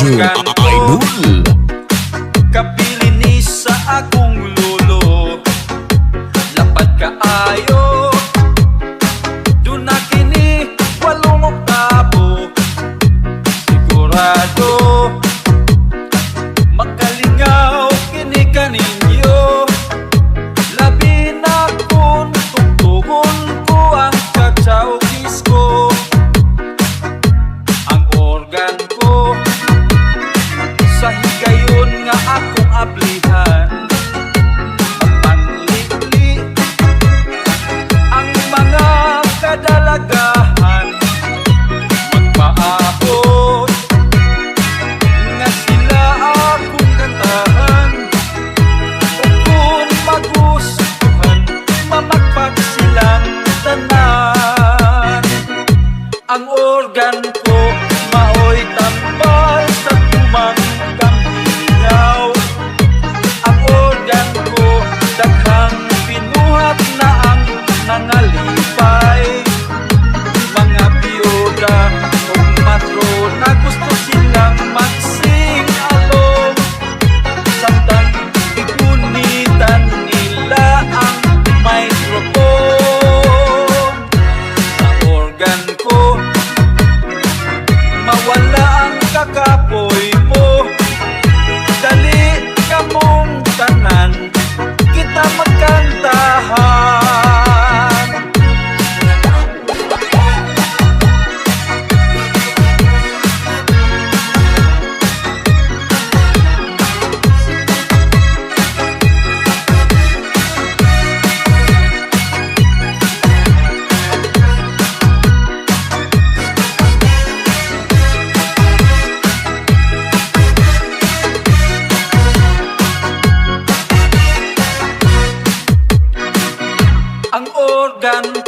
organ ko. Idol. Kapili ni sa akong lulo, lapad kaayo. Dun na kini 8 oktabo, sigurado makalingaw kini kaninyo. Labi na kun tugtugon ko ang kachawgis ko. Ang organ ko sa higayon nga akong ablihan, magpanlikli ang mga kadalagahan, magpaabot nga sila akong kantahan. O kung magustuhan, mamagpag silang tanan. Ang organ ko maoy tambal sa tumang kaminaw. Ang organ ko daghang pinuhat na ang nangalipay. Mga biyuda o matrona gusto silang magsing along, samtang igunitan nila ang microphone. Sa organ ko mawala ang kakapoy mo. Dali ka mong tanan, kita magkantahan. Ang organ